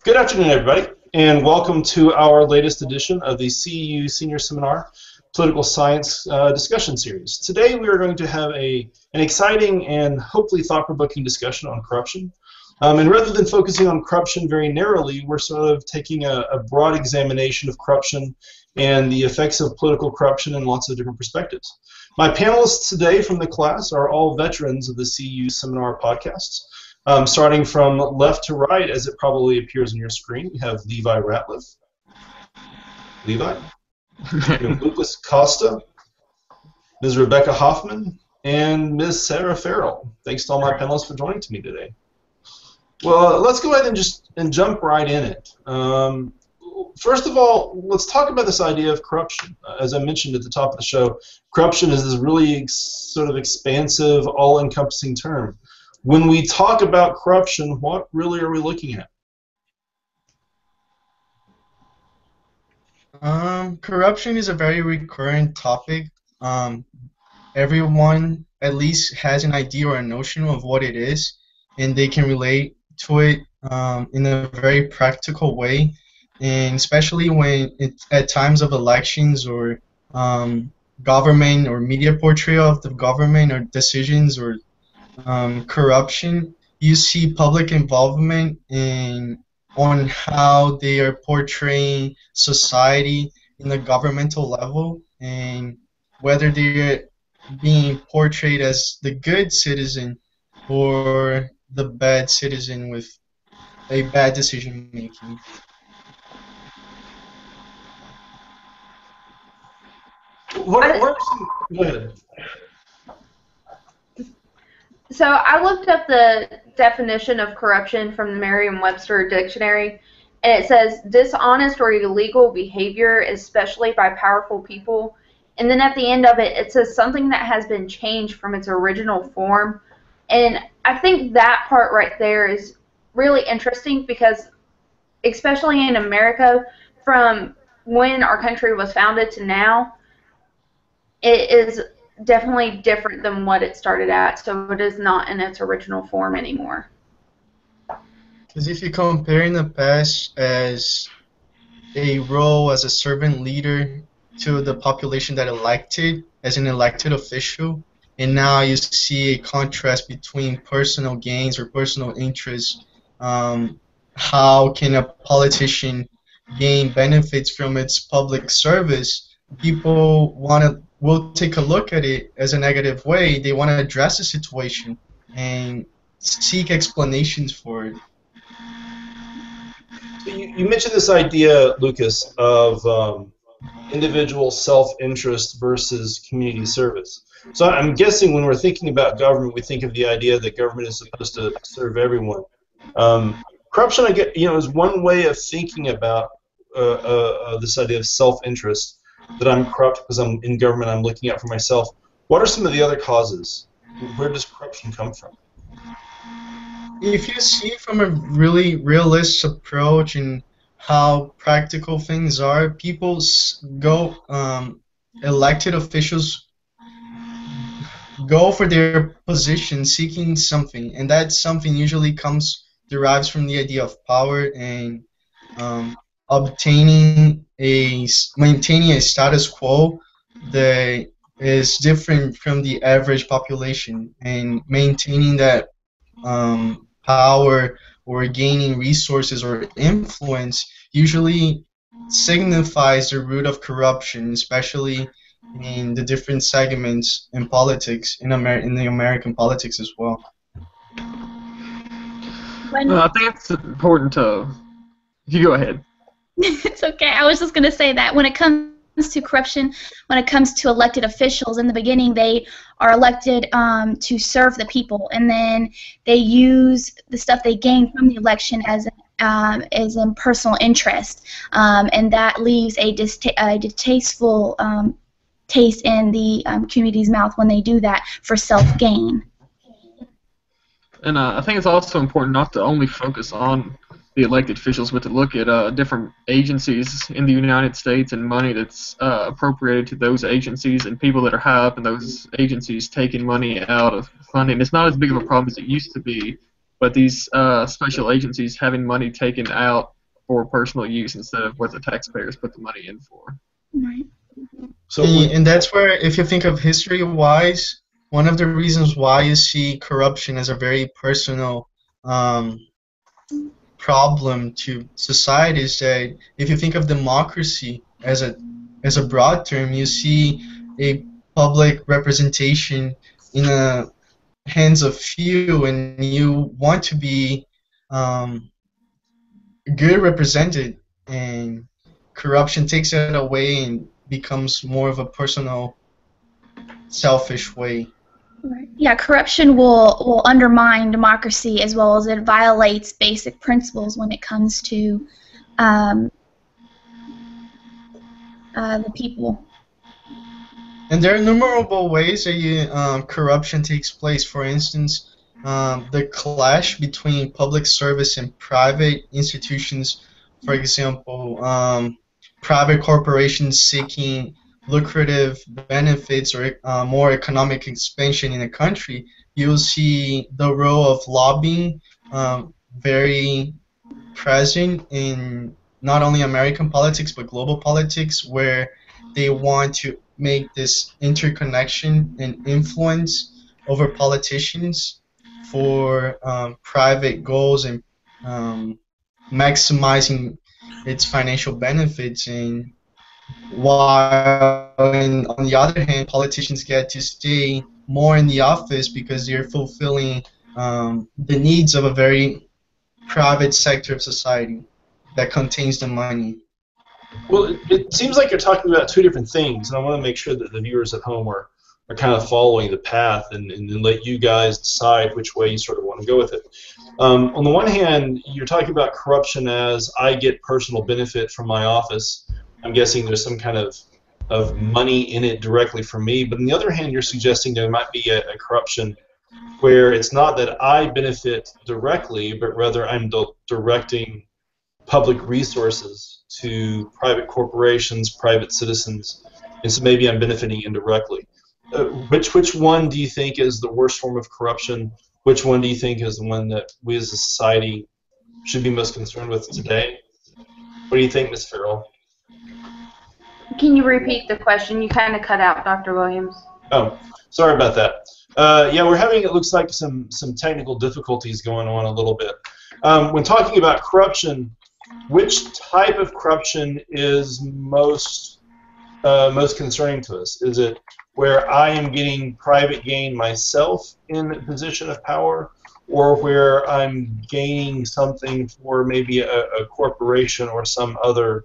Good afternoon, everybody, and welcome to our latest edition of the CEU Senior Seminar Political Science Discussion Series. Today we are going to have an exciting and hopefully thought-provoking discussion on corruption. And rather than focusing on corruption very narrowly, we're sort of taking a broad examination of corruption and the effects of political corruption in lots of different perspectives. My panelists today from the class are all veterans of the CEU Seminar podcasts. Starting from left to right, as it probably appears on your screen, we have Levi Ratliff. Levi. Lucas Costa, Ms. Rebecca Hoffman, and Ms. Sarah Farrell. Thanks to all my panelists for joining me today. Well, let's go ahead and jump right in it. First of all, let's talk about this idea of corruption. As I mentioned at the top of the show, corruption is this really sort of expansive, all-encompassing term. When we talk about corruption, what really are we looking at? Corruption is a very recurrent topic. Everyone at least has an idea or a notion of what it is, and they can relate to it in a very practical way, and especially when it's at times of elections or government or media portrayal of the government or decisions or corruption. You see public involvement on how they are portraying society in the governmental level, and whether they're being portrayed as the good citizen or the bad citizen with a bad decision making. What are some, go ahead. So I looked up the definition of corruption from the Merriam-Webster dictionary, and it says dishonest or illegal behavior, especially by powerful people. And then at the end of it, it says something that has been changed from its original form. And I think that part right there is really interesting because, especially in America, from when our country was founded to now, it is definitely different than what it started at, so it is not in its original form anymore. Because if you compare in the past as a role as a servant leader to the population that elected as an elected official, and now you see a contrast between personal gains or personal interests, how can a politician gain benefits from its public service? People will take a look at it as a negative way. They want to address the situation and seek explanations for it. You mentioned this idea, Lucas, of individual self-interest versus community service. So I'm guessing when we're thinking about government, we think of the idea that government is supposed to serve everyone. Corruption, is one way of thinking about this idea of self-interest. That I'm corrupt because I'm in government, I'm looking out for myself. What are some of the other causes? Where does corruption come from? If you see from a really realist approach and how practical things are, elected officials go for their position seeking something, and that something usually derives from the idea of power and maintaining a status quo that is different from the average population, and maintaining that power or gaining resources or influence usually signifies the root of corruption, especially in the different segments in politics, in the American politics as well. I think it's important to... You go ahead. It's okay. I was just going to say that when it comes to corruption, when it comes to elected officials, in the beginning they are elected to serve the people, and then they use the stuff they gain from the election as in personal interest, and that leaves a distasteful taste in the community's mouth when they do that for self-gain. And I think it's also important not to only focus on the elected officials, but to look at different agencies in the United States and money that's appropriated to those agencies, and people that are high up in those agencies taking money out of funding. It's not as big of a problem as it used to be, but these special agencies having money taken out for personal use instead of what the taxpayers put the money in for. Right. So And that's where, if you think of history-wise, one of the reasons why you see corruption as a very personal problem to society is that if you think of democracy as a broad term, you see a public representation in the hands of few, and you want to be um, good represented, and corruption takes it away and becomes more of a personal, selfish way. Right. Yeah, corruption will undermine democracy as well as it violates basic principles when it comes to um, the people. And there are innumerable ways that corruption takes place. For instance, the clash between public service and private institutions. For example, private corporations seeking lucrative benefits or more economic expansion in a country. You'll see the role of lobbying very present in not only American politics but global politics, where they want to make this interconnection and influence over politicians for private goals and um, maximizing its financial benefits. And while on the other hand, politicians get to stay more in the office because they're fulfilling the needs of a very private sector of society that contains the money. Well, it seems like you're talking about two different things, and I want to make sure that the viewers at home are kind of following the path and then let you guys decide which way you sort of want to go with it. On the one hand, you're talking about corruption as I get personal benefit from my office. I'm guessing there's some kind of money in it directly for me, but on the other hand, you're suggesting there might be a corruption where it's not that I benefit directly, but rather I'm directing public resources to private corporations, private citizens, and so maybe I'm benefiting indirectly. Which one do you think is the worst form of corruption? Which one do you think is the one that we as a society should be most concerned with today? What do you think, Ms. Farrell? Can you repeat the question? You kind of cut out, Dr. Williams. Oh, sorry about that. Yeah, we're having, it looks like, some technical difficulties going on a little bit. When talking about corruption, which type of corruption is most concerning to us? Is it where I am getting private gain myself in a position of power, or where I'm gaining something for maybe a corporation or some other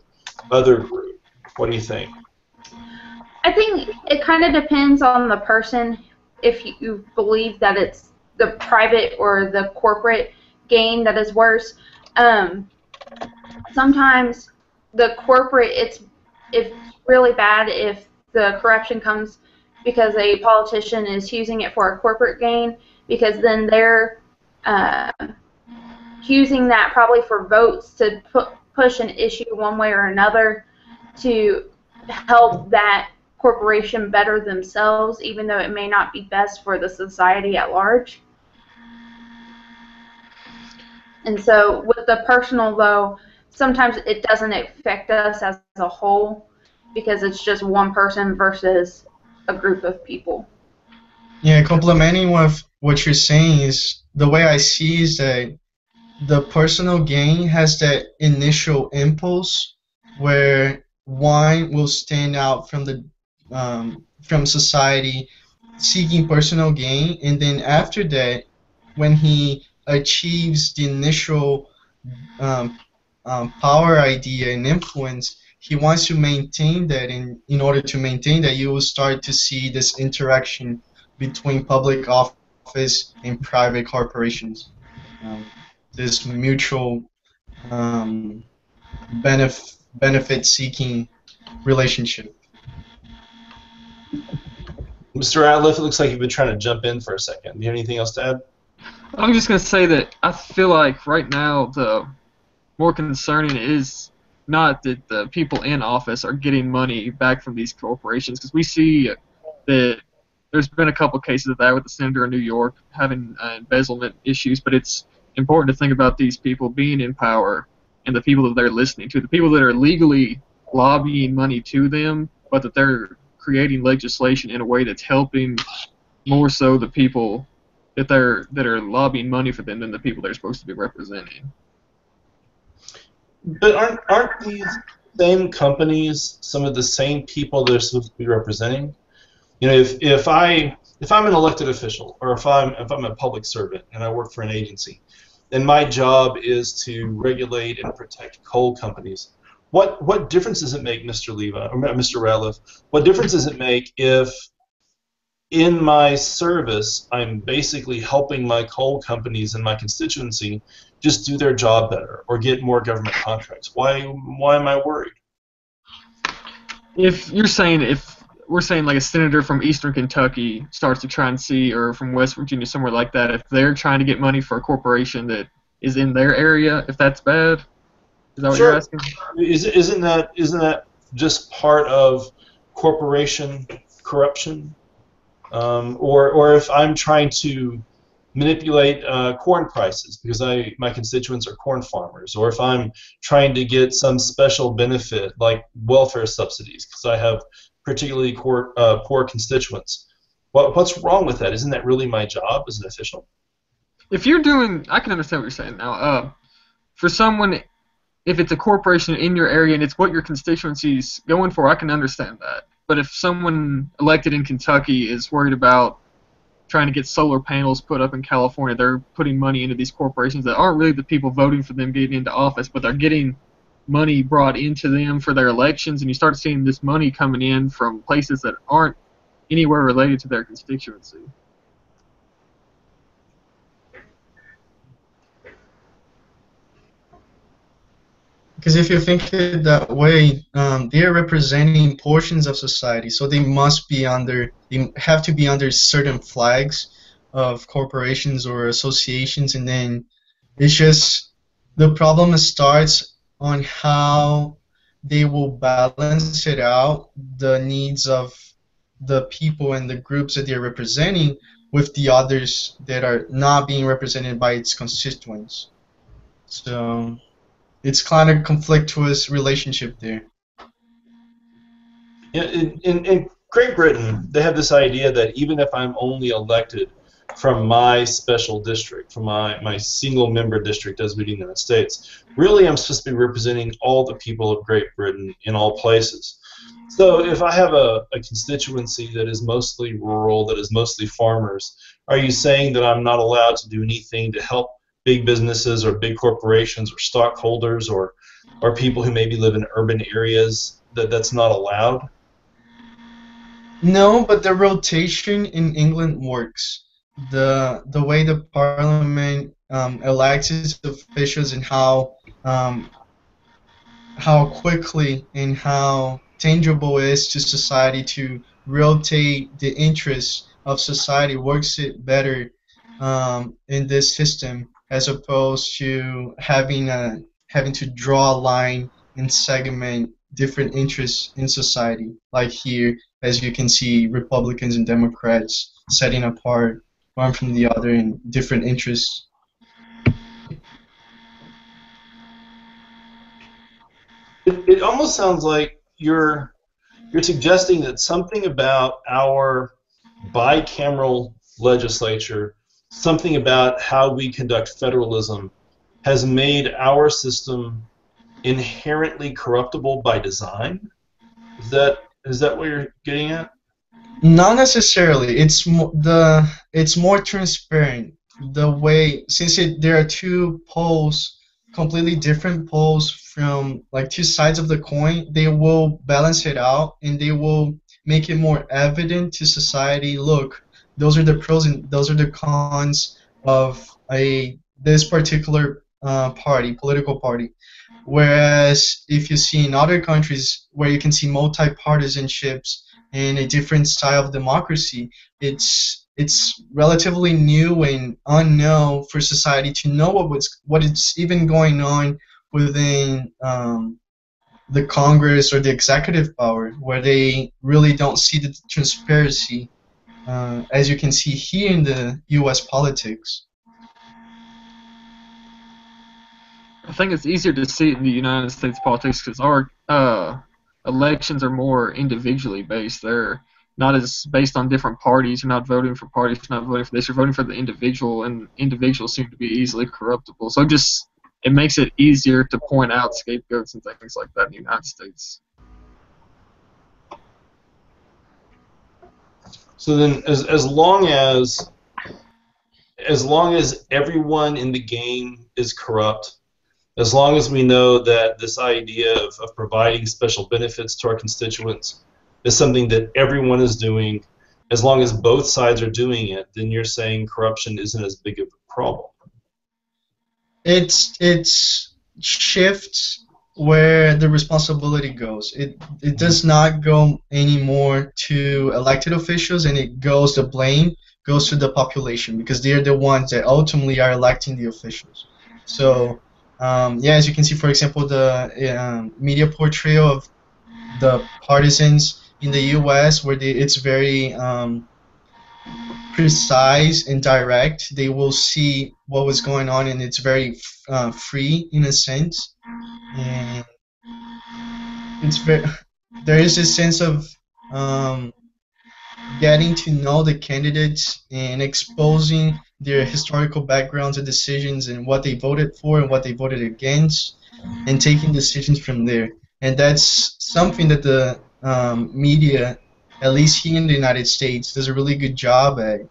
group? What do you think? I think it kind of depends on the person if you believe that it's the private or the corporate gain that is worse. Sometimes the corporate, it's really bad if the corruption comes because a politician is using it for a corporate gain, because then they're using that probably for votes to push an issue one way or another to help that corporation better themselves, even though it may not be best for the society at large. And so with the personal, though, sometimes it doesn't affect us as a whole because it's just one person versus a group of people. Yeah, complementing what you're saying is the way I see is that the personal gain has that initial impulse where one will stand out from society seeking personal gain, and then after that, when he achieves the initial power idea and influence, he wants to maintain that, and in order to maintain that, you will start to see this interaction between public office and private corporations. This mutual benefit-seeking relationship. Mr. Ratliff, it looks like you've been trying to jump in for a second. Do you have anything else to add? I'm just going to say that I feel like right now the more concerning is not that the people in office are getting money back from these corporations, because we see that there's been a couple cases of that with the senator in New York having embezzlement issues, but it's important to think about these people being in power and the people that they're listening to, the people that are legally lobbying money to them, but that they're creating legislation in a way that's helping more so the people that are lobbying money for them than the people they're supposed to be representing. But aren't these same companies some of the same people they're supposed to be representing? You know, if I'm an elected official, or if I'm a public servant and I work for an agency, and my job is to regulate and protect coal companies, what difference does it make, Mr. Leva or Mr. Ratliff? What difference does it make if in my service I'm basically helping my coal companies in my constituency just do their job better or get more government contracts? Why am I worried? If we're saying like a senator from Eastern Kentucky starts to try and see, or from West Virginia, somewhere like that, if they're trying to get money for a corporation that is in their area, if that's bad, is that what you're asking? Isn't that just part of corporation corruption? Or if I'm trying to manipulate corn prices because my constituents are corn farmers, or if I'm trying to get some special benefit like welfare subsidies because I have particularly poor constituents. What's wrong with that? Isn't that really my job as an official? If you're doing, I can understand what you're saying now. For someone, if it's a corporation in your area and it's what your constituency's going for, I can understand that. But if someone elected in Kentucky is worried about trying to get solar panels put up in California, they're putting money into these corporations that aren't really the people voting for them getting into office, but they're getting money brought into them for their elections, and you start seeing this money coming in from places that aren't anywhere related to their constituency. Because if you think it that way, they are representing portions of society, so they have to be under certain flags of corporations or associations, and then it's just the problem starts on how they will balance it out, the needs of the people and the groups that they're representing with the others that are not being represented by its constituents. So it's kind of conflictuous relationship there. In Great Britain, they have this idea that even if I'm only elected from my special district, from my single member district as we do in the United States, really I'm supposed to be representing all the people of Great Britain in all places. So if I have a constituency that is mostly rural, that is mostly farmers, are you saying that I'm not allowed to do anything to help big businesses or big corporations or stockholders or people who maybe live in urban areas, that's not allowed? No, but the rotation in England works. The way the parliament elects its officials and how quickly and how tangible it is to society to rotate the interests of society works it better in this system as opposed to having to draw a line and segment different interests in society. Like here, as you can see, Republicans and Democrats setting apart one from the other in different interests. It almost sounds like you're suggesting that something about our bicameral legislature, something about how we conduct federalism, has made our system inherently corruptible by design? Is that what you're getting at? Not necessarily. It's more transparent. The way, since there are two poles, completely different poles from like two sides of the coin, they will balance it out and they will make it more evident to society. Look, those are the pros and those are the cons of this particular political party. Whereas if you see in other countries where you can see multi-partisanships and a different style of democracy, it's relatively new and unknown for society to know what is even going on within the Congress or the executive power, where they really don't see the transparency, as you can see here in the U.S. politics. I think it's easier to see it in the United States politics because our elections are more individually based. They're not as based on different parties. You're not voting for parties. You're not voting for this. You're voting for the individual, and individuals seem to be easily corruptible. So it makes it easier to point out scapegoats and things like that in the United States. So then, as long as everyone in the game is corrupt, as long as we know that this idea of providing special benefits to our constituents is something that everyone is doing, as long as both sides are doing it, then you're saying corruption isn't as big of a problem. It's shifts where the responsibility goes. It does not go anymore to elected officials, and the blame goes to the population because they're the ones that ultimately are electing the officials. So yeah, as you can see, for example, the media portrayal of the partisans in the U.S., where it's very precise and direct. They will see what was going on, and it's very free in a sense. And it's very there is a sense of getting to know the candidates and exposing their historical backgrounds and decisions and what they voted for and what they voted against, and taking decisions from there. And that's something that the media, at least here in the United States, does a really good job at.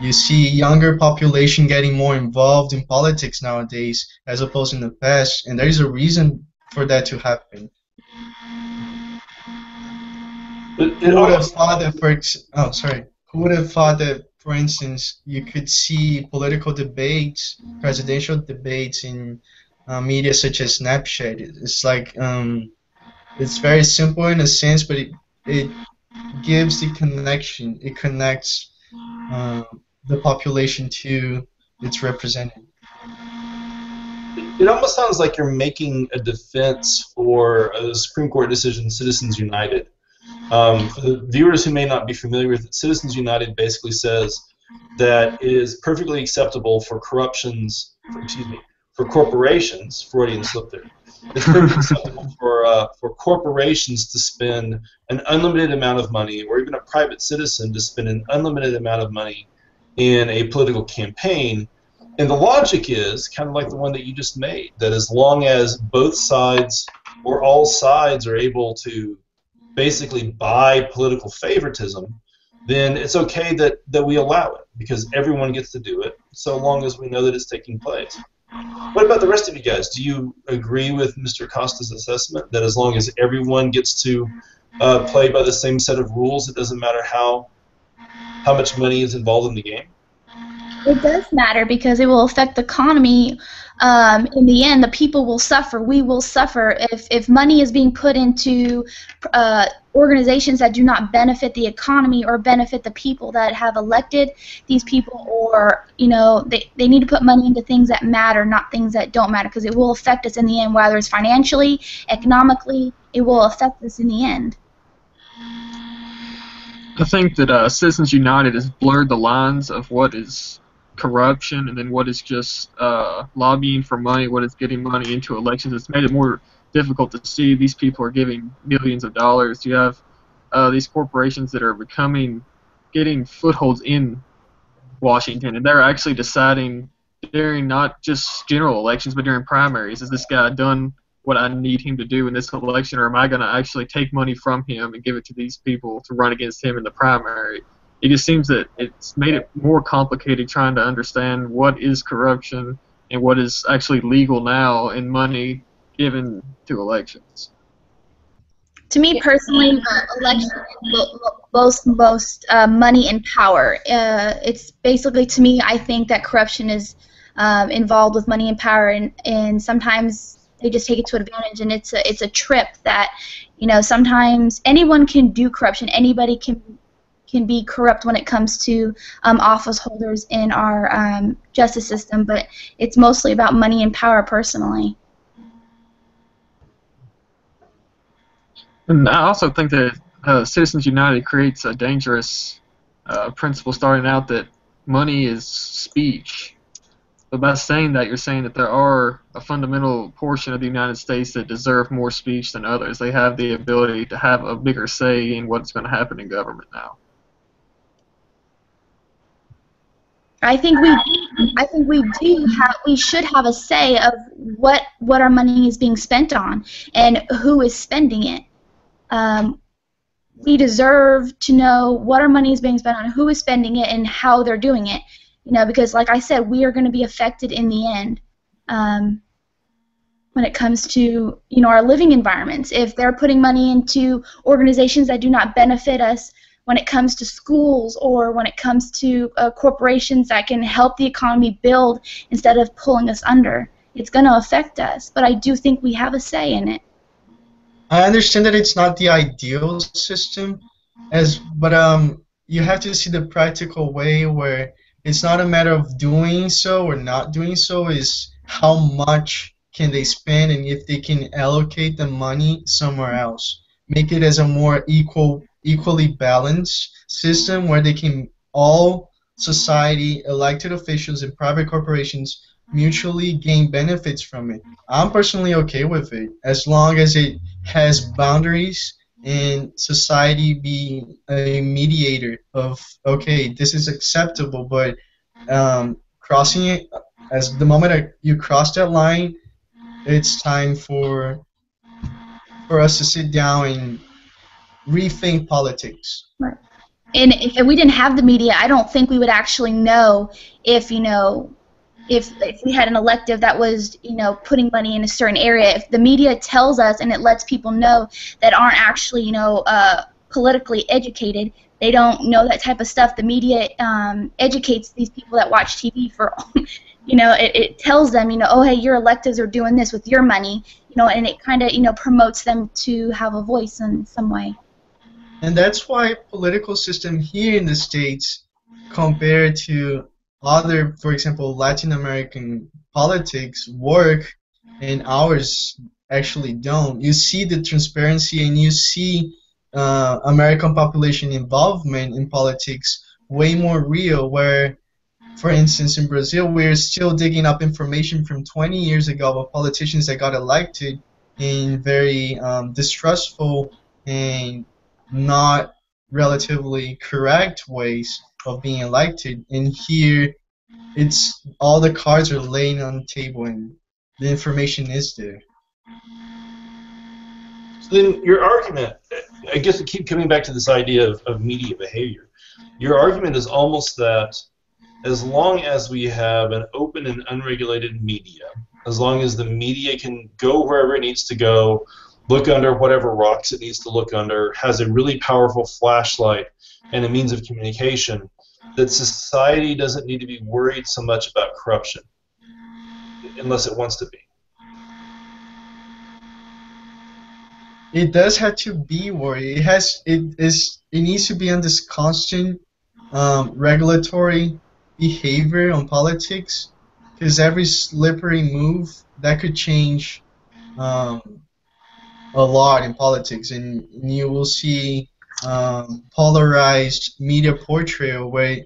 You see younger population getting more involved in politics nowadays as opposed in the past, and there is a reason for that to happen. Who would have thought that Who would have thought that, for instance, you could see political debates, presidential debates in media such as Snapchat? It's like it's very simple in a sense, but it gives the connection. It connects the population to its representative. It almost sounds like you're making a defense for a Supreme Court decision, Citizens United. For the viewers who may not be familiar with it, Citizens United basically says that it is perfectly acceptable for corporations, Freudian slip there. It's perfectly acceptable for corporations to spend an unlimited amount of money, or even a private citizen to spend an unlimited amount of money in a political campaign. And the logic is kind of like the one that you just made, that as long as both sides or all sides are able to basically buy political favoritism, then it's okay that we allow it, because everyone gets to do it so long as we know that it's taking place. What about the rest of you guys? Do you agree with Mr. Costa's assessment that as long as everyone gets to play by the same set of rules, it doesn't matter how much money is involved in the game? It does matter because it will affect the economy. In the end, the people will suffer. We will suffer if money is being put into organizations that do not benefit the economy or benefit the people that have elected these people, or they need to put money into things that matter, not things that don't matter, because it will affect us in the end, whether it's financially, economically. It will affect us in the end. I think that Citizens United has blurred the lines of what is corruption and then what is just lobbying for money, what is getting money into elections. It's made it more difficult to see. These people are giving millions of dollars. You have these corporations that are getting footholds in Washington, and they're actually deciding during not just general elections but during primaries, is this guy done what I need him to do in this election, or am I going to actually take money from him and give it to these people to run against him in the primary? It just seems that it's made it more complicated trying to understand what is corruption and what is actually legal now in money given to elections. To me personally, elections boast money and power. It's basically, to me, I think that corruption is involved with money and power, and sometimes they just take it to advantage, and it's a trip that, sometimes anyone can do corruption. Anybody can be corrupt when it comes to office holders in our justice system, but it's mostly about money and power personally. And I also think that Citizens United creates a dangerous principle starting out that money is speech. But by saying that, you're saying that there are a fundamental portion of the United States that deserve more speech than others. They have the ability to have a bigger say in what's going to happen in government now. I think we should have a say of what our money is being spent on and who is spending it. We deserve to know what our money is being spent on, who is spending it, and how they're doing it. Because like I said, we are going to be affected in the end when it comes to our living environments. If they're putting money into organizations that do not benefit us, when it comes to schools or when it comes to corporations that can help the economy build instead of pulling us under, it's going to affect us. But I do think we have a say in it. I understand that it's not the ideal system, but you have to see the practical way where it's not a matter of doing so or not doing so, is how much can they spend and if they can allocate the money somewhere else. Make it as a more equally balanced system where they can all society, elected officials, and private corporations mutually gain benefits from it. I'm personally okay with it as long as it has boundaries and society be a mediator of, okay, this is acceptable, but crossing it, as the moment you cross that line, it's time for us to sit down and rethink politics. Right. And if we didn't have the media, I don't think we would actually know if if we had an elective that was putting money in a certain area. If the media tells us and it lets people know that aren't actually politically educated, they don't know that type of stuff. The media educates these people that watch TV for it tells them oh, hey, your electives are doing this with your money, and it kind of promotes them to have a voice in some way. And that's why political system here in the States compared to other, for example, Latin American politics work and ours actually don't. You see the transparency and you see American population involvement in politics way more real, where, for instance, in Brazil, we're still digging up information from 20 years ago of politicians that got elected in very distrustful and not relatively correct ways of being elected. And here, it's all the cards are laying on the table and the information is there. So then your argument, I guess we keep coming back to this idea of media behavior. Your argument is almost that as long as we have an open and unregulated media, as long as the media can go wherever it needs to go, look under whatever rocks it needs to look under, has a really powerful flashlight and a means of communication, that society doesn't need to be worried so much about corruption, unless it wants to be. It does have to be worried. It needs to be on this constant regulatory behavior on politics, because every slippery move that could change a lot in politics, and you will see polarized media portrayal where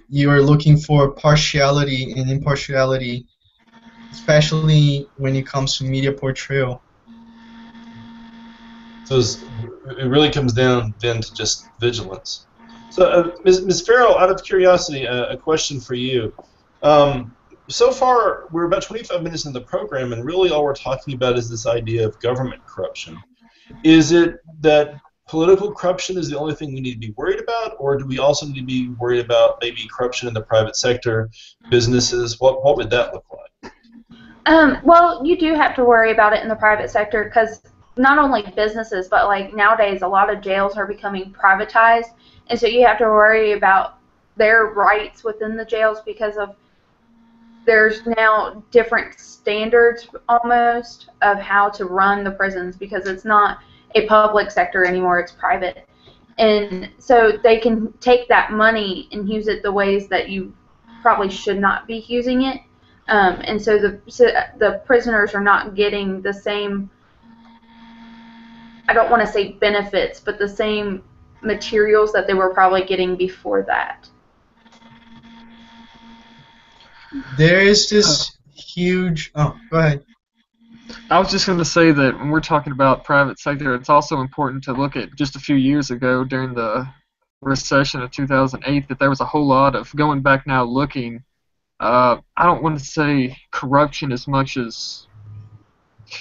you are looking for partiality and impartiality, especially when it comes to media portrayal. So it really comes down then to just vigilance. So, Ms. Farrell, out of curiosity, a question for you. So far, we're about 25 minutes into the program, and really all we're talking about is this idea of government corruption. Is it that political corruption is the only thing we need to be worried about, or do we also need to be worried about maybe corruption in the private sector, businesses? What would that look like? Well, you do have to worry about it in the private sector, because not only businesses, but like nowadays a lot of jails are becoming privatized, and so you have to worry about their rights within the jails, because of there's now different standards almost of how to run the prisons, because it's not a public sector anymore, it's private. And so they can take that money and use it the ways that you probably should not be using it. And so the prisoners are not getting the same, I don't want to say benefits, but the same materials that they were probably getting before that. there is this huge. Oh, go ahead. I was just going to say that when we're talking about private sector, it's also important to look at just a few years ago during the recession of 2008 that there was a whole lot of going back now looking. I don't want to say corruption as much as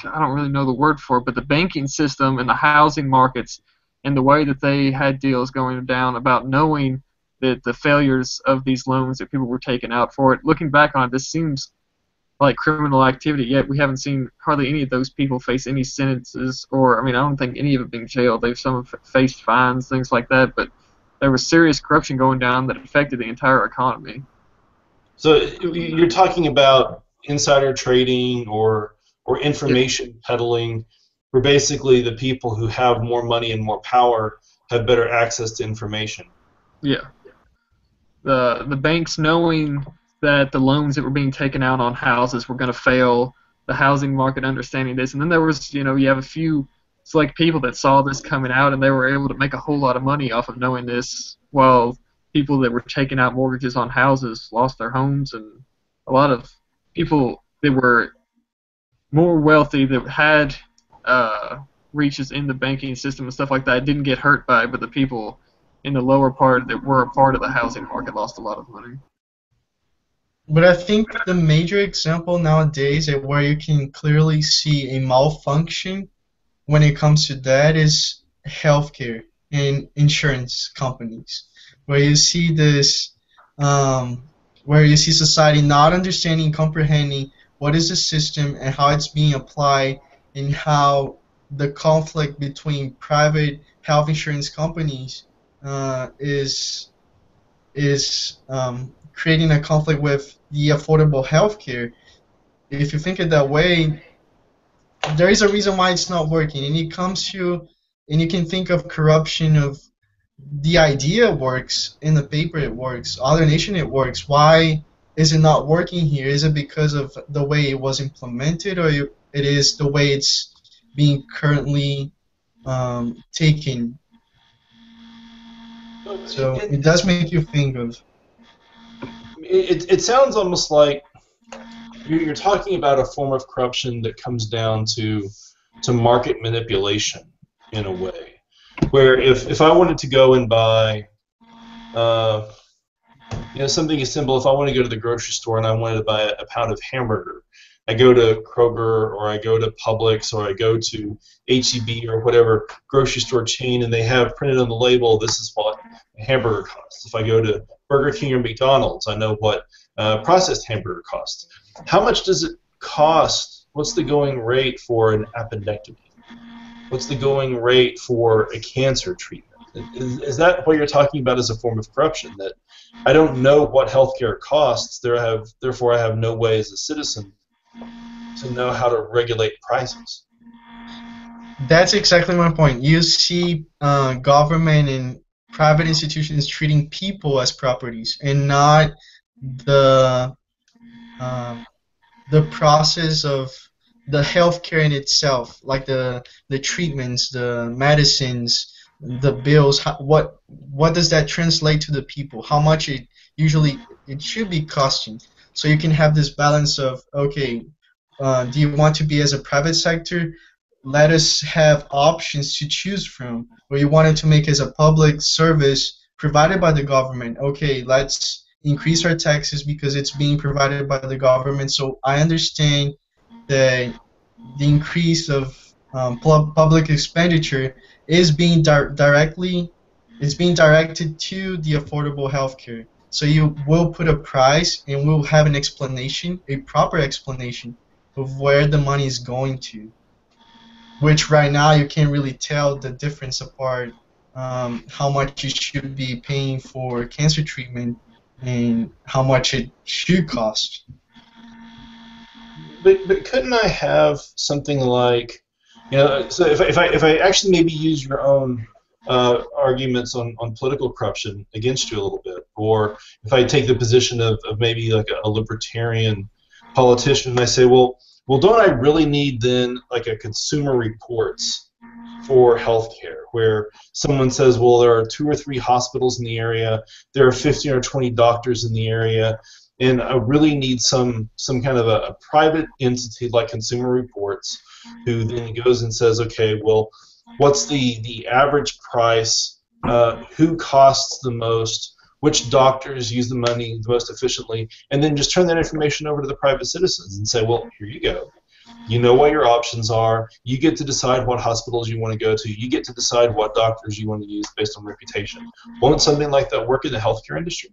I don't really know the word for it, but the banking system and the housing markets and the way that they had deals going down about knowing that the failures of these loans that people were taking out for it. Looking back on it, this seems like criminal activity, yet we haven't seen hardly any of those people face any sentences, or, I mean, I don't think any of them being jailed. Some have faced fines, things like that, but there was serious corruption going down that affected the entire economy. So you're talking about insider trading or information peddling, where basically the people who have more money and more power have better access to information. Yeah. The banks knowing that the loans that were being taken out on houses were going to fail, the housing market understanding this, and then there was, you have a few select people that saw this coming out and they were able to make a whole lot of money off of knowing this, while people that were taking out mortgages on houses lost their homes, and a lot of people that were more wealthy that had reaches in the banking system and stuff like that didn't get hurt by it, but the people in the lower part that were a part of the housing market lost a lot of money. But I think the major example nowadays where you can clearly see a malfunction when it comes to that is healthcare and insurance companies, where you see this, where you see society not understanding, comprehending what is the system and how it's being applied, and how the conflict between private health insurance companies is creating a conflict with the affordable healthcare. If you think it that way, there is a reason why it's not working. And it comes to, and you can think of corruption of the idea works, in the paper it works, other nation it works. Why is it not working here? Is it because of the way it was implemented, or it is the way it's being currently taken? So it does make you think of. It sounds almost like you're talking about a form of corruption that comes down to market manipulation in a way, where if I wanted to go and buy something as simple, if I want to go to the grocery store and I wanted to buy a pound of hamburger, I go to Kroger or I go to Publix or I go to H-E-B or whatever grocery store chain, and they have printed on the label, this is what a hamburger costs. If I go to Burger King or McDonald's, I know what processed hamburger costs. How much does it cost? What's the going rate for an appendectomy? What's the going rate for a cancer treatment? Is that what you're talking about as a form of corruption? That I don't know what healthcare costs, therefore I have no way as a citizen to know how to regulate prices. That's exactly my point. You see government and private institutions treating people as properties and not the process of the healthcare in itself, like the treatments, the medicines, the bills. What does that translate to the people? How much it should be costing? So you can have this balance of, okay, do you want to be as a private sector? Let us have options to choose from. Or you wanted to make as a public service provided by the government. Okay, let's increase our taxes because it's being provided by the government. So I understand that the increase of public expenditure is being directed to the affordable healthcare. So you will put a price and we'll have an explanation, a proper explanation of where the money is going to. Which right now you can't really tell the difference apart, how much you should be paying for cancer treatment and how much it should cost. But couldn't I have something like, so if I actually maybe use your own arguments on political corruption against you a little bit, or if I take the position of maybe like a libertarian politician and I say, well, don't I really need then like a Consumer Reports for healthcare, where someone says, well, there are 2 or 3 hospitals in the area, there are 15 or 20 doctors in the area, and I really need some kind of a private entity like Consumer Reports, who then goes and says, okay, well, what's the average price? Who costs the most? Which doctors use the money the most efficiently? And then just turn that information over to the private citizens and say, well, here you go. You know what your options are. You get to decide what hospitals you want to go to. You get to decide what doctors you want to use based on reputation. Won't something like that work in the healthcare industry?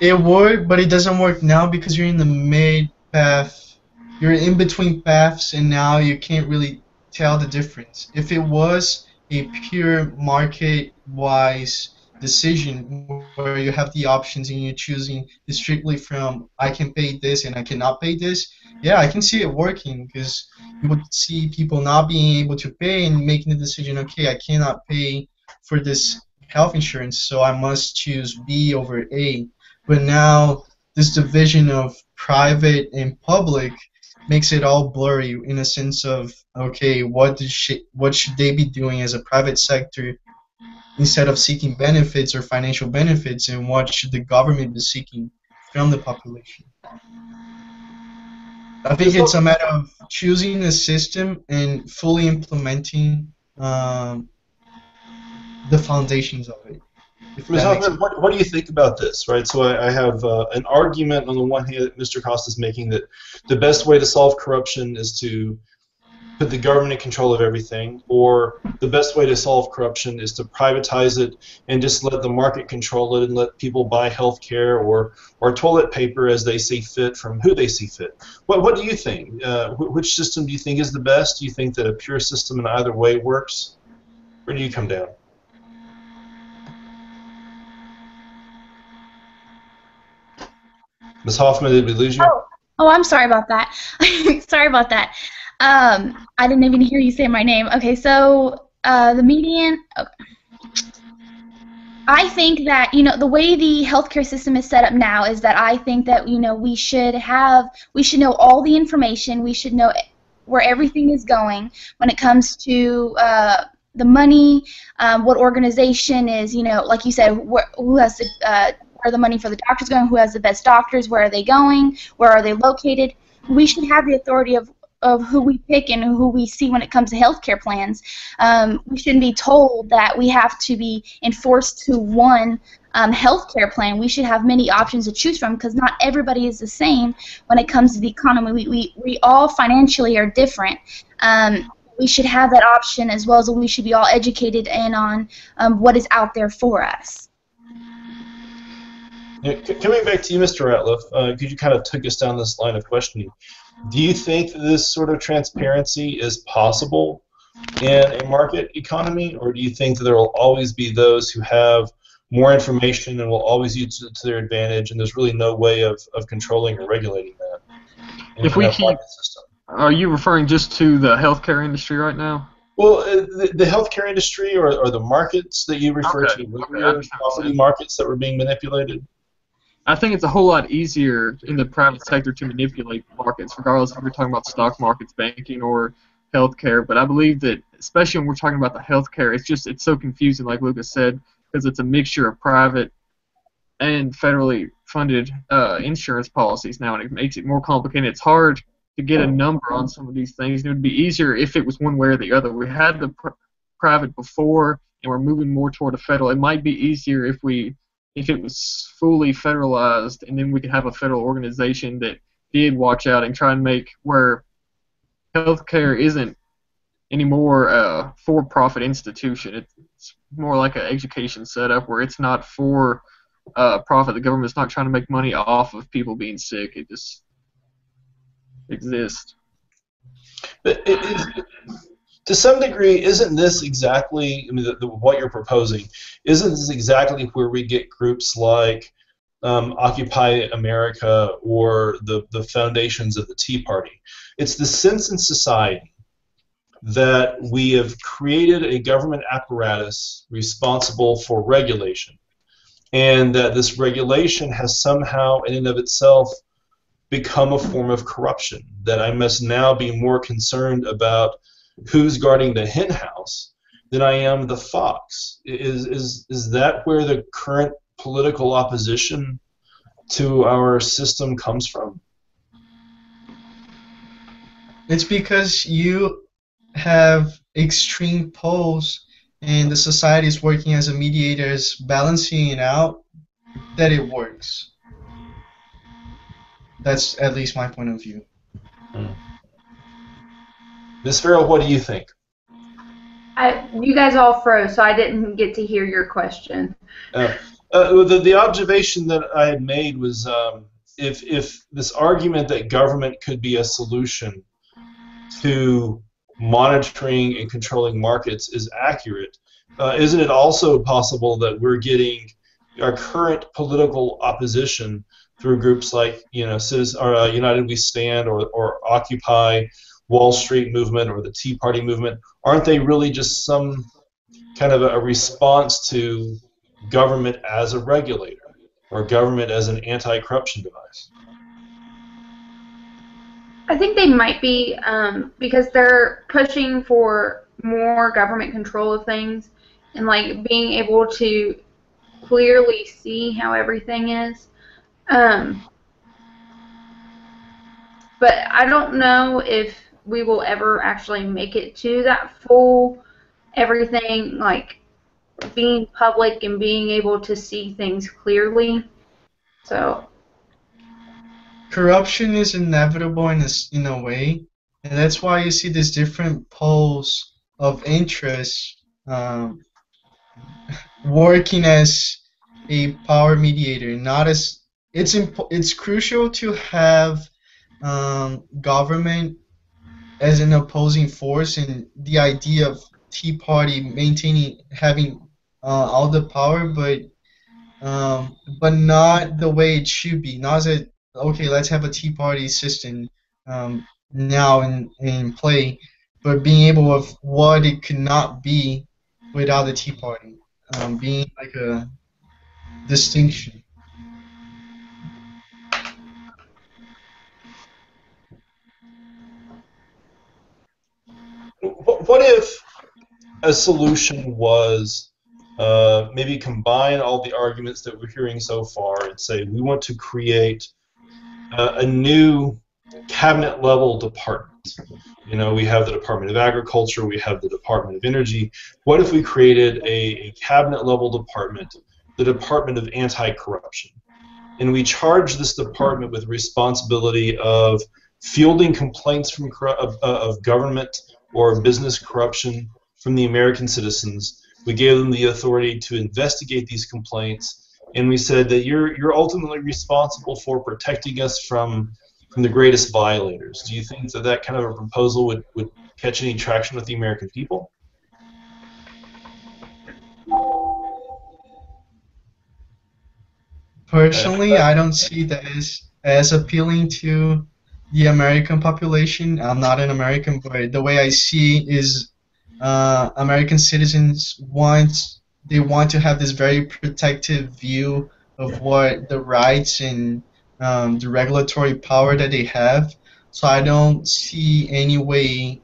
It would, but it doesn't work now because you're in the mid path. You're in between paths, and now you can't really tell the difference. If it was a pure market-wise decision where you have the options and you're choosing strictly from I can pay this and I cannot pay this, yeah, I can see it working, because you would see people not being able to pay and making the decision, okay, I cannot pay for this health insurance, so I must choose B over A. But now this division of private and public makes it all blurry in a sense of, okay, what should they be doing as a private sector instead of seeking benefits or financial benefits, and what should the government be seeking from the population? I think it's a matter of choosing a system and fully implementing the foundations of it. Ms. Hoffman, what do you think about this? Right. So I have an argument on the one hand that Mr. Costa is making, that the best way to solve corruption is to put the government in control of everything, or the best way to solve corruption is to privatize it and just let the market control it and let people buy health care or toilet paper as they see fit from who they see fit. What do you think? Which system do you think is the best? Do you think that a pure system in either way works? Where do you come down? Ms. Hoffman, did we lose you? Oh, I'm sorry about that. Sorry about that. I didn't even hear you say my name. Okay, so the median. Okay. I think that, the way the healthcare system is set up now is that I think that, we should know all the information. We should know where everything is going when it comes to the money, what organization is, like you said, who has where the money for the doctors going, who has the best doctors, where are they going, where are they located. We should have the authority of who we pick and who we see when it comes to healthcare plans. We shouldn't be told that we have to be enforced to one healthcare plan. We should have many options to choose from, because not everybody is the same when it comes to the economy. We all financially are different. We should have that option, as well as we should be all educated in on what is out there for us. Coming back to you, Mr. Ratliff, because you kind of took us down this line of questioning, do you think that this sort of transparency is possible in a market economy, or do you think that there will always be those who have more information and will always use it to their advantage, and there's really no way of controlling or regulating that in if we a keep, market system? Are you referring just to the healthcare industry right now? Well, the healthcare industry, or the markets that you refer to, property markets that were being manipulated? I think it's a whole lot easier in the private sector to manipulate markets, regardless if we're talking about stock markets, banking, or healthcare. But I believe that, especially when we're talking about the healthcare, it's so confusing, like Lucas said, because it's a mixture of private and federally funded insurance policies now, and it makes it more complicated. It's hard to get a number on some of these things. It would be easier if it was one way or the other. We had the private before, and we're moving more toward a federal. It might be easier if it was fully federalized, and then we could have a federal organization that did watch out and try and make where healthcare isn't anymore a for-profit institution. It's more like an education setup where it's not for profit. The government's not trying to make money off of people being sick. It just exists. To some degree, isn't this exactly, I mean, what you're proposing, isn't this exactly where we get groups like Occupy America or the foundations of the Tea Party? It's the sense in society that we have created a government apparatus responsible for regulation, and that this regulation has somehow in and of itself become a form of corruption, that I must now be more concerned about who's guarding the hen house than I am the fox. Is that where the current political opposition to our system comes from? It's because you have extreme poles and the society is working as a mediator, is balancing it out, that it works. That's at least my point of view. Ms. Farrell, what do you think? You guys all froze, so I didn't get to hear your question. The observation that I had made was if this argument that government could be a solution to monitoring and controlling markets is accurate, isn't it also possible that we're getting our current political opposition through groups like United We Stand or Occupy Wall Street movement or the Tea Party movement? Aren't they really just some kind of a response to government as a regulator or government as an anti-corruption device? I think they might be because they're pushing for more government control of things and like being able to clearly see how everything is. But I don't know if we will ever actually make it to that full everything, like being public and being able to see things clearly. So Corruption is inevitable in a way, and that's why you see these different poles of interest working as a power mediator. Not as it's crucial to have government as an opposing force, and the idea of Tea Party having all the power, but not the way it should be. Not as okay, let's have a Tea Party system now in play, but being able of what it could not be without the Tea Party, being like a distinction. What if a solution was maybe combine all the arguments that we're hearing so far and say we want to create a new cabinet-level department? You know, we have the Department of Agriculture, we have the Department of Energy. What if we created a cabinet-level department, the Department of Anti-Corruption? And we charge this department with responsibility of fielding complaints from of government or business corruption from the American citizens. We gave them the authority to investigate these complaints, and we said that you're ultimately responsible for protecting us from the greatest violators. Do you think that that kind of a proposal would catch any traction with the American people? Personally, I don't see that as appealing to the American population. I'm not an American, but the way I see is American citizens want to have this very protective view of what the rights and the regulatory power that they have. So I don't see any way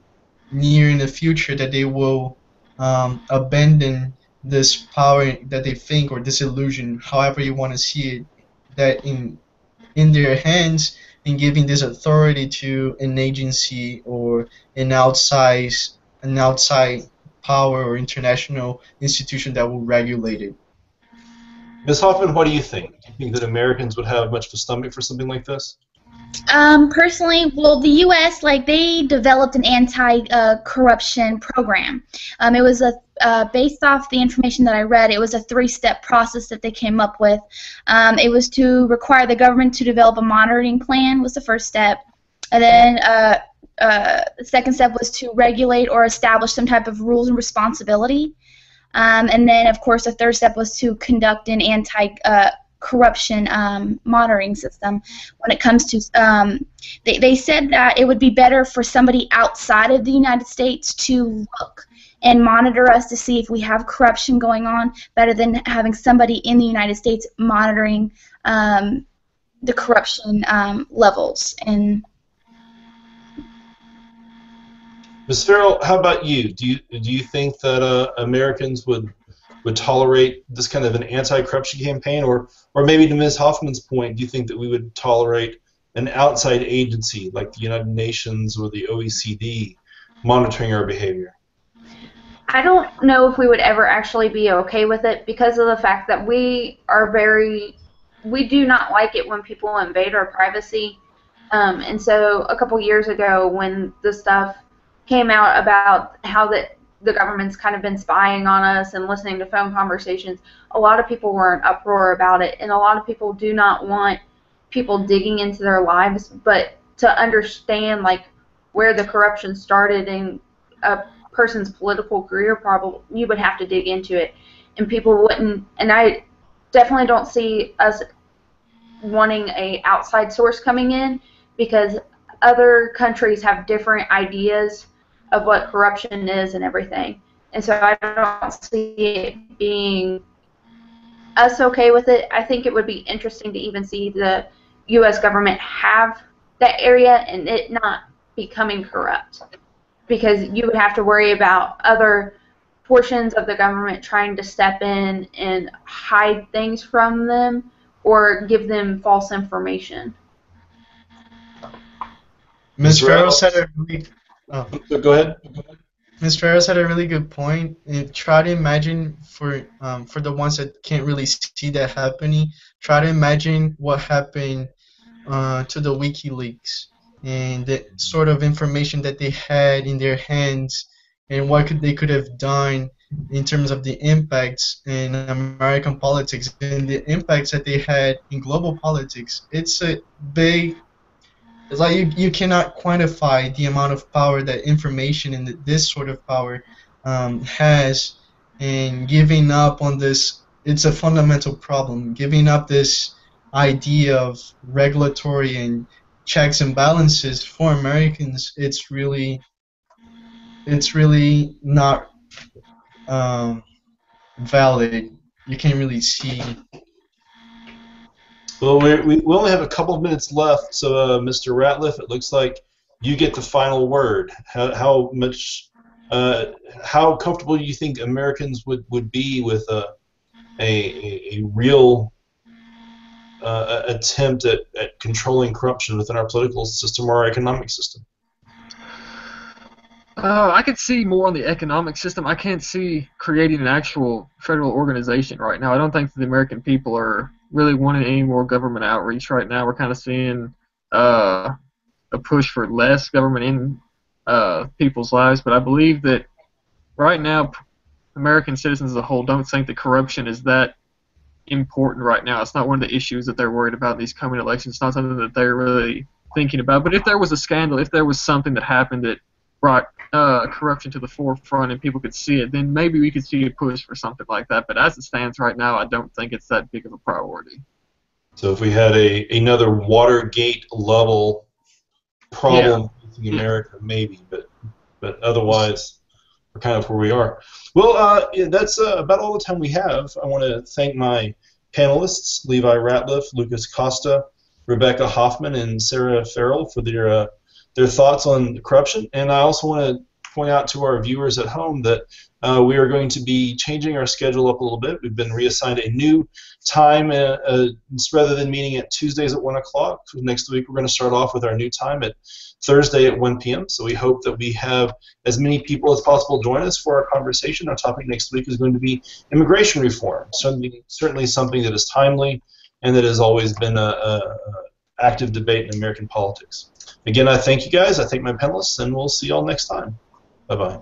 near in the future that they will abandon this power that they think, or this illusion, however you want to see it, that in their hands, and giving this authority to an agency or an outside power or international institution that will regulate it. Ms. Hoffman, what do you think? Do you think that Americans would have much of a stomach for something like this? Personally, well, the U.S. they developed an anti-corruption program. It was based off the information that I read. It was a 3-step process that they came up with. It was to require the government to develop a monitoring plan was the first step, and then the second step was to regulate or establish some type of rules and responsibility. And then, of course, the third step was to conduct an anti-corruption monitoring system. When it comes to, they said that it would be better for somebody outside of the United States to look and monitor us to see if we have corruption going on, better than having somebody in the United States monitoring the corruption levels. And Ms. Farrell, how about you? Do you think that Americans would would tolerate this kind of an anti-corruption campaign, or maybe to Ms. Hoffman's point, do you think that we would tolerate an outside agency like the United Nations or the OECD monitoring our behavior? I don't know if we would ever actually be okay with it because of the fact that we do not like it when people invade our privacy. And so a couple years ago when the stuff came out about how the government's kind of been spying on us and listening to phone conversations, a lot of people were in uproar about it, and a lot of people do not want people digging into their lives, but to understand like where the corruption started in a person's political career, probably you would have to dig into it, and people wouldn't. And I definitely don't see us wanting a outside source coming in because other countries have different ideas of what corruption is and everything. And so I don't see it being us okay with it. I think it would be interesting to even see the U.S. government have that area and it not becoming corrupt, because you would have to worry about other portions of the government trying to step in and hide things from them or give them false information. Ms. Farrow said a really, Go ahead. Ms. Farrow said a really good point. And try to imagine for the ones that can't really see that happening, try to imagine what happened to the WikiLeaks and the sort of information that they had in their hands and what they could have done in terms of the impacts in American politics and the impacts that they had in global politics. It's a big, it's like you cannot quantify the amount of power that information and this sort of power has, and giving up on this, it's a fundamental problem. Giving up this idea of regulatory and checks and balances for Americans, it's really not valid. You can't really see. Well, we only have a couple of minutes left, so Mr. Ratliff, it looks like you get the final word. How comfortable do you think Americans would be with a real attempt at controlling corruption within our political system or our economic system? I could see more on the economic system. I can't see creating an actual federal organization right now. I don't think the American people are really wanting any more government outreach right now. We're kind of seeing a push for less government in people's lives, but I believe that right now American citizens as a whole don't think that corruption is that important right now. It's not one of the issues that they're worried about in these coming elections. It's not something that they're really thinking about. But if there was a scandal, if there was something that happened that brought corruption to the forefront and people could see it, then maybe we could see a push for something like that. But as it stands right now, I don't think it's that big of a priority. So if we had another Watergate level problem in America, maybe, but otherwise we're kind of where we are. Well, that's about all the time we have. I want to thank my panelists, Levi Ratliff, Lucas Costa, Rebecca Hoffman, and Sarah Farrell for their thoughts on corruption. And I also want to point out to our viewers at home that we are going to be changing our schedule up a little bit. We've been reassigned a new time. Rather than meeting at Tuesdays at 1 o'clock, next week we're going to start off with our new time at Thursday at 1 p.m. So we hope that we have as many people as possible join us for our conversation. Our topic next week is going to be immigration reform, certainly something that is timely and that has always been an active debate in American politics. Again, I thank you guys. I thank my panelists, and we'll see you all next time. Bye-bye.